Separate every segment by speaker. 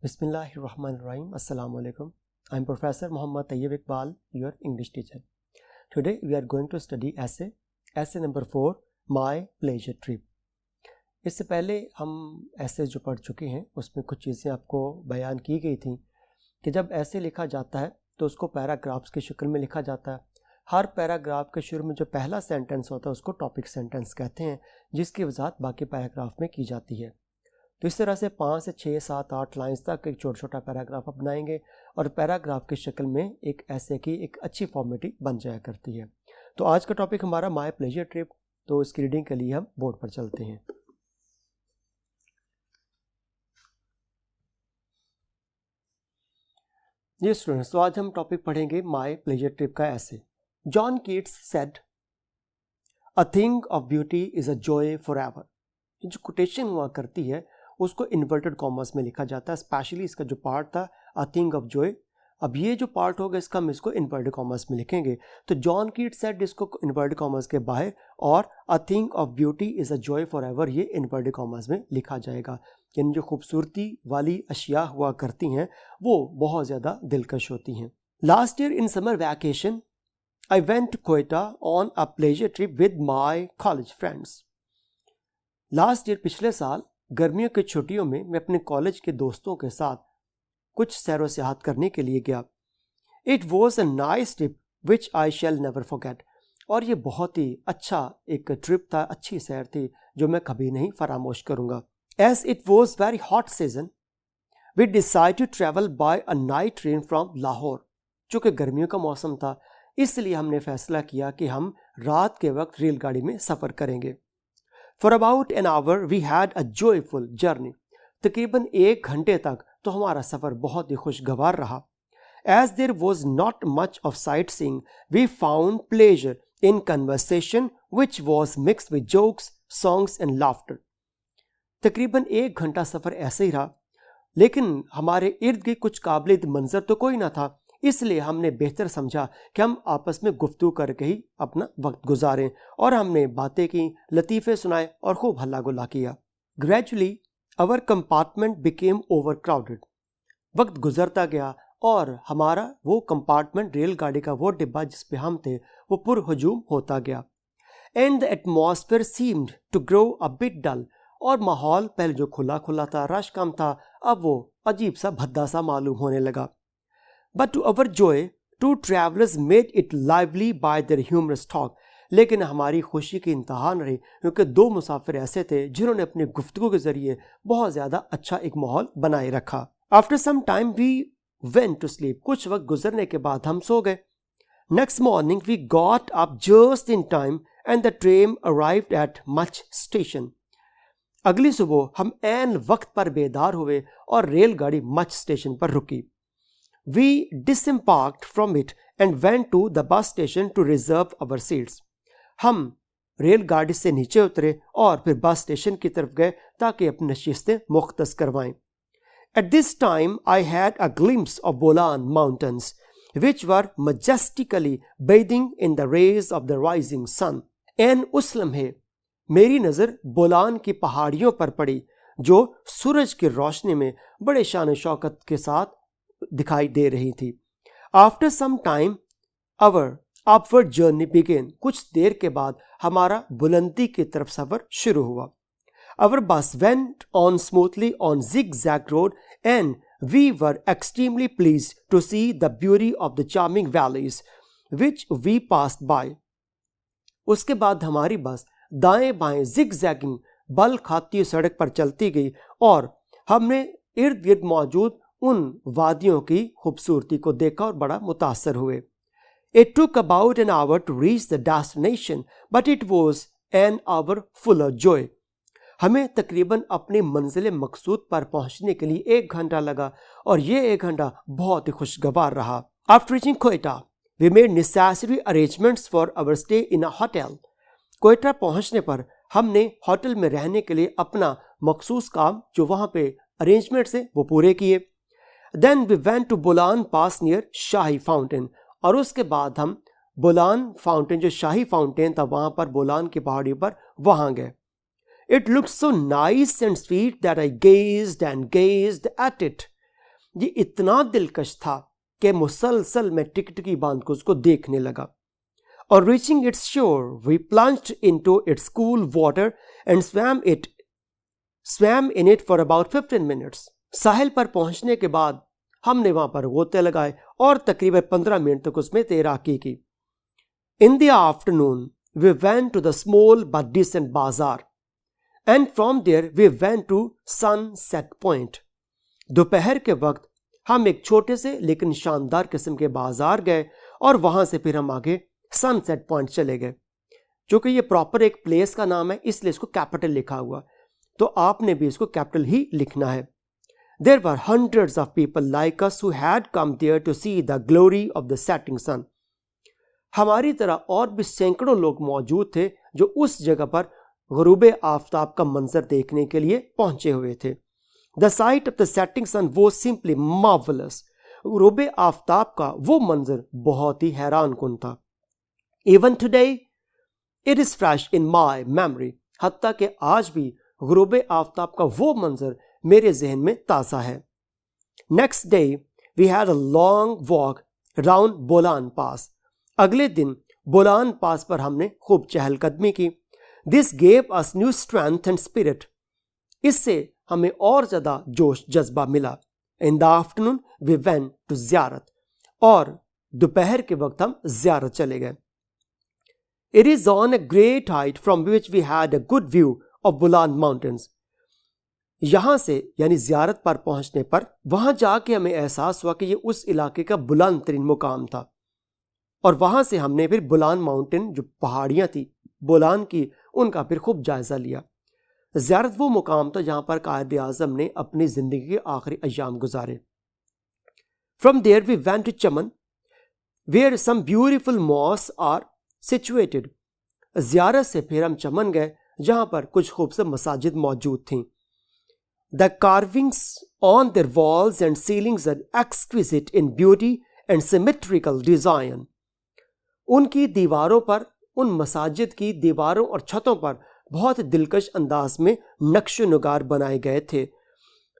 Speaker 1: Bismillahirrahmanirrahim. Assalamu alaikum. I am Professor Muhammad Tayyib Iqbal, your English teacher. Today we are going to study essay number 4, My Pleasure Trip. इससे पहले हम ऐसे जो पढ़ चुके हैं उसमें कुछ चीज़ें आपको बयान की गई थी कि जब ऐसे लिखा जाता है तो उसको पैराग्राफ्स की शक्ल में लिखा जाता है। हर पैराग्राफ के शुरू में जो पहला सेंटेंस होता है उसको टॉपिक सेंटेंस कहते हैं, जिसकी वजाहत बाकी पैराग्राफ में की जाती है। तो इस तरह से 5 से 6, 7, 8 लाइंस तक एक छोटा छोटा पैराग्राफ आप बनाएंगे और पैराग्राफ की शक्ल में एक ऐसे की एक अच्छी फॉर्मेटिव बन जाया करती है। तो आज का टॉपिक हमारा माय प्लेजर ट्रिप, तो इसकी रीडिंग के लिए हम बोर्ड पर चलते हैं। जी स्टूडेंट्स, तो आज हम टॉपिक पढ़ेंगे माय प्लेजर ट्रिप का ऐसे। John Keats said, a thing of beauty is a joy for ever. ये जो कोटेशन हुआ करती है उसको इन्वर्टेड कॉमर्स में लिखा जाता है। स्पेशली इसका जो पार्ट था अ थिंग ऑफ जॉय, अब ये जो पार्ट होगा इसका हम इसको इन्वर्टेड कॉमर्स में लिखेंगे। तो जॉन कीट्स सेड इसको इन्वर्टेड कॉमर्स के बाहर, और a thing of beauty is a joy for ever ये इन्वर्टेड कॉमर्स में लिखा जाएगा। यानी जो खूबसूरती वाली अशिया हुआ करती हैं वो बहुत ज़्यादा दिलकश होती हैं। Last year in summer vacation I went to Quetta on a pleasure trip with my college friends. Last year पिछले साल गर्मियों की छुट्टियों में मैं अपने कॉलेज के दोस्तों के साथ कुछ सैरो सियाहत करने के लिए गया। It was a nice trip which I shell never forget. और ये बहुत ही अच्छा एक ट्रिप था, अच्छी सैर थी जो मैं कभी नहीं फरामोश करूँगा। As it was very hot season we decide to travel by a night train from Lahore. चूँकि गर्मियों का मौसम था इसलिए हमने फैसला किया कि हम रात के वक्त रेलगाड़ी में सफ़र करेंगे। For about an hour we had a joyful journey. तकरीबन 1 घंटे तक तो हमारा सफ़र बहुत ही खुशगवार रहा। As there was not much of sightseeing, we found pleasure in conversation which was mixed with jokes, songs and laughter. तकरीबन 1 घंटा सफ़र ऐसे ही रहा, लेकिन हमारे इर्द गिर्द कुछ काबिल मंजर तो कोई ना था, इसलिए हमने बेहतर समझा कि हम आपस में गुफ्तगू करके ही अपना वक्त गुजारें, और हमने बातें की, लतीफ़े सुनाए और खूब हल्ला गुल्ला किया। Gradually our compartment became overcrowded. वक्त गुजरता गया और हमारा वो कंपार्टमेंट, रेलगाड़ी का वो डिब्बा जिस पे हम थे, वो पुरहजूम होता गया। And the atmosphere seemed to grow a bit dull. और माहौल पहले जो खुला खुला था, रश कम था, अब वो अजीब सा भद्दा सा मालूम होने लगा। But to our joy, 2 travelers made it lively by their humorous talk. लेकिन हमारी खुशी की इंतहा न रही, क्योंकि 2 मुसाफिर ऐसे थे जिन्होंने अपने गुफ्तगू के जरिए बहुत ज़्यादा अच्छा एक माहौल बनाए रखा। After some time we went to sleep. कुछ वक्त गुजरने के बाद हम सो गए। Next morning we got up just in time and the train arrived at Much station. अगली सुबह हम ऐन वक्त पर बेदार हुए और रेलगाड़ी मच स्टेशन पर रुकी। We disembarked from it and went to the bus station to reserve our seats. हम रेलगाड़ी से नीचे उतरे और फिर बस स्टेशन की तरफ गए ताकि अपनी नशिस्तें मुख्तस करवाएं। At this time I had a glimpse of Bolan mountains which were majestically bathing in the rays of the rising sun. एन उस लम्हे मेरी नज़र बोलान की पहाड़ियों पर पड़ी जो सूरज की रोशनी में बड़े शान शौकत के साथ दिखाई दे रही थी। After some time our upward journey began. कुछ देर के बाद हमारा बुलंदी की तरफ सफर शुरू हुआ। Our bus went on smoothly on zigzag road and we were extremely pleased to see the beauty of the charming valleys which we passed by. उसके बाद हमारी बस दाएं बाएं zigzagging बल खाती सड़क पर चलती गई और हमने इर्द गिर्द मौजूद उन वादियों की खूबसूरती को देखा और बड़ा मुतासर हुए। It took about an hour to reach the destination, but it was an hour full of joy. हमें तकरीबन अपनी मंजिल मकसूद पर पहुंचने के लिए 1 घंटा लगा और ये 1 घंटा बहुत ही खुशगवार रहा। After reaching Quetta, we made necessary arrangements for our stay in a hotel. Quetta पहुंचने पर हमने होटल में रहने के लिए अपना मखसूस काम जो वहाँ पे अरेंजमेंट्स हैं वो पूरे किए। Then we went to Bolan Pass near shahi fountain. और उसके बाद हम बोलान फाउंटेन, जो शाही फाउंटेन था वहाँ पर बोलान की पहाड़ी पर, वहाँ गए। It looked so nice and sweet that I gazed and gazed at it. ये इतना दिलकश था कि मुसलसल मैं टिकटिकी बांध को उसको देखने लगा। और reaching its shore we plunged into its cool water and swam in it for about 15 minutes। साहिल पर पहुंचने के बाद हमने वहां पर गोते लगाए और तकरीबन 15 मिनट तक उसमें तैराकी की। In the afternoon we went to the small but decent bazaar and from there we went to Sunset Point। दोपहर के वक्त हम एक छोटे से लेकिन शानदार किस्म के बाजार गए और वहां से फिर हम आगे सनसेट पॉइंट चले गए। चूंकि ये प्रॉपर एक प्लेस का नाम है इसलिए इसको कैपिटल लिखा हुआ, तो आपने भी इसको कैपिटल ही लिखना है। There were hundreds of people like us who had come there to see the glory of the setting sun। हमारी तरह और भी सैकड़ों लोग मौजूद थे जो उस जगह पर गुरूब आफताब का मंजर देखने के लिए पहुंचे हुए थे। The sight of the setting sun was simply marvelous। गुरूब Aftab का वो मंजर बहुत ही हैरान कुन था। Even today it is fresh in my memory। हत्ता कि आज भी गुरूब आफताब का वो मंजर मेरे जहन में ताज़ा है। Next day we had a long walk round Bolan pass. अगले दिन बोलान पास पर हमने खूब चहलकदमी की। This gave us new strength and spirit. इससे हमें और ज़्यादा जोश जज्बा मिला। In the afternoon we went to Ziarat. और दोपहर के वक्त हम ज़ियारत चले गए। It is on a great height from which we had a good view of Bolan mountains. यहां से यानी ज़ियारत पर पहुंचने पर वहां जाके हमें एहसास हुआ कि ये उस इलाके का बुलंद तरीन मुकाम था और वहां से हमने फिर बुलान माउंटेन जो पहाड़ियां थी बुलान की उनका फिर खूब जायजा लिया। ज़ियारत वो मुकाम था जहां पर कायद आज़म ने अपनी जिंदगी के आखिरी अय्याम गुजारे। From there we went to Chaman where some beautiful mosques are situated. Ziarat से फिर हम चमन गए जहां पर कुछ खूबसूरत मसाजिद मौजूद थीं। The carvings on their walls and ceilings are exquisite in beauty and symmetrical design। उनकी दीवारों पर, उन मसाजिद की दीवारों और छतों पर बहुत दिलकश अंदाज में नक्श नुगार बनाए गए थे।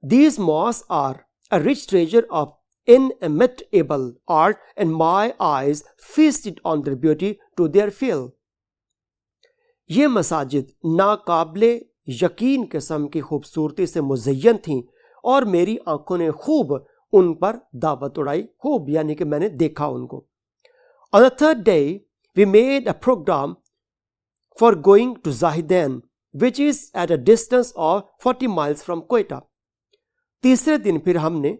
Speaker 1: These mosques are a rich treasure of inimitable art and my eyes feasted on their beauty to their fill। ये मसाजिद नाकाबिले यकीन किस्म की खूबसूरती से मुज़य्यन थीं और मेरी आंखों ने खूब उन पर दावत उड़ाई। खूब यानी कि मैंने देखा उनको। On the third day we made a program for going to Zahedan which is at a distance of 40 miles from Quetta। तीसरे दिन फिर हमने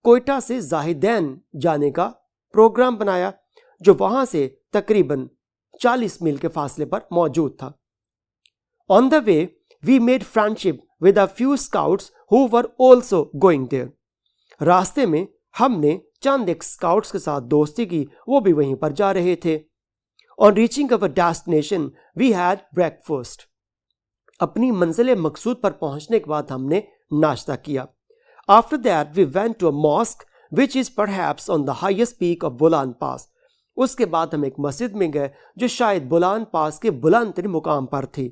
Speaker 1: कोयटा से जाहिदैन जाने का प्रोग्राम बनाया जो वहां से तकरीबन 40 मील के फासले पर मौजूद था। On the way we made friendship with a few scouts who were also going there। रास्ते में हमने चंद एक स्काउट्स के साथ दोस्ती की, वो भी वहीं पर जा रहे थे। On reaching our destination we had breakfast। अपनी मंजिल मकसूद पर पहुंचने के बाद हमने नाश्ता किया। After that we went to a mosque which is perhaps on the highest peak of Bolan Pass। उसके बाद हम एक मस्जिद में गए जो शायद बुलान पास के बुलंद तरीन मुकाम पर थी।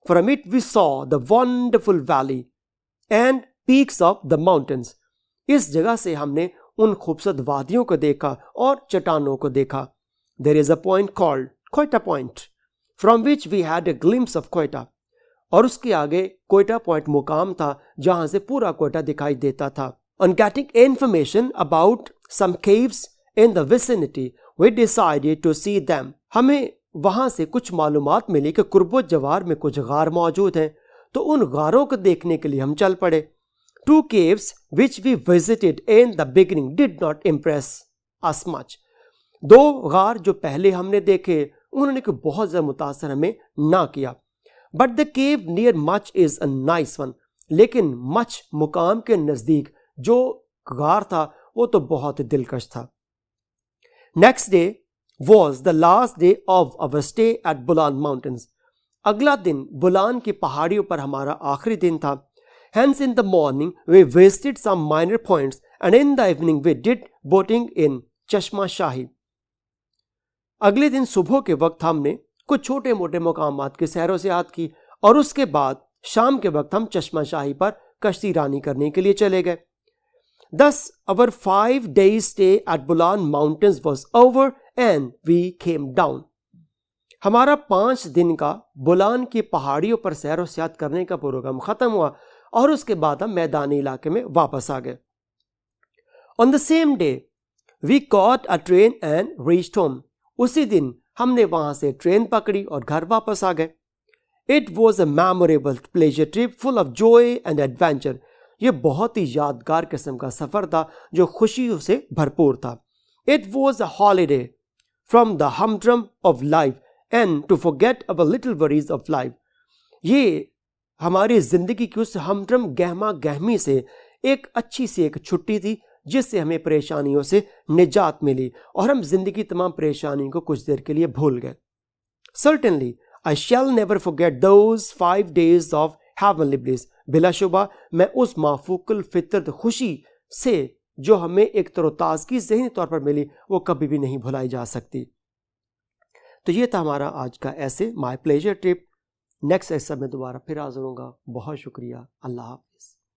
Speaker 1: From it we saw the wonderful valley and peaks of the mountains। इस जगह से हमने उन खूबसूरत वादियों को देखा और चट्टानों को देखा। There is a point called Quetta Point from which we had a glimpse of Quetta। और उसके आगे कोयटा पॉइंट मुकाम था जहां से पूरा कोयटा दिखाई देता था। On getting information about some caves in the vicinity we decided to see them। हमें वहां से कुछ मालूमात मिली कि कुर्बो जवार में कुछ गार मौजूद हैं, तो उन गारों को देखने के लिए हम चल पड़े। Two caves which we visited in the beginning did not impress us much। दो गार जो पहले हमने देखे उन्होंने कोई बहुत ज़्यादा मुतासर हमें ना किया। But the cave near Much is a nice one। लेकिन मच मुकाम के नज़दीक जो गार था वो तो बहुत दिलकश था। Next day was the last day of our stay at Bolan Mountains। अगला दिन बुलान की पहाड़ियों पर हमारा आखिरी दिन था। Hence in the morning we visited some minor points and in the evening we did boating in चश्मा शाही। अगले दिन सुबह के वक्त हमने कुछ छोटे मोटे मुकामात की सैरो सियाहत की और उसके बाद शाम के वक्त हम चश्मा शाही पर कश्ती रानी करने के लिए चले गए। Thus, our 5 days stay at Bolan Mountains was over and we came down. हमारा 5 दिन का बोलान की पहाड़ियों पर सैर और सियाहत करने का प्रोग्राम खत्म हुआ और उसके बाद हम मैदानी इलाके में वापस आ गए. On the same day, we caught a train and reached home. उसी दिन हमने वहां से ट्रेन पकड़ी और घर वापस आ गए. It was a memorable pleasure trip full of joy and adventure. ये बहुत ही यादगार किस्म का सफर था जो खुशियों से भरपूर था. It was a holiday from the humdrum of life and to forget our little worries of life. ये हमारी जिंदगी की उस हमड्रम गहमा गहमी से एक अच्छी सी एक छुट्टी थी जिससे हमें परेशानियों से निजात मिली और हम जिंदगी तमाम परेशानियों को कुछ देर के लिए भूल गए. Certainly, I shall never forget those 5 days of heavenly bliss. बिलाशुबा मैं उस माफूकुल फितरत खुशी से जो हमें एक तरोताज़गी ज़हनी तौर पर मिली वो कभी भी नहीं भुलाई जा सकती. तो ये था हमारा आज का ऐसे माय प्लेजर ट्रिप. नेक्स्ट ऐसा मैं दोबारा फिर हाजिर होऊंगा. बहुत शुक्रिया. अल्लाह हाफ़िज़.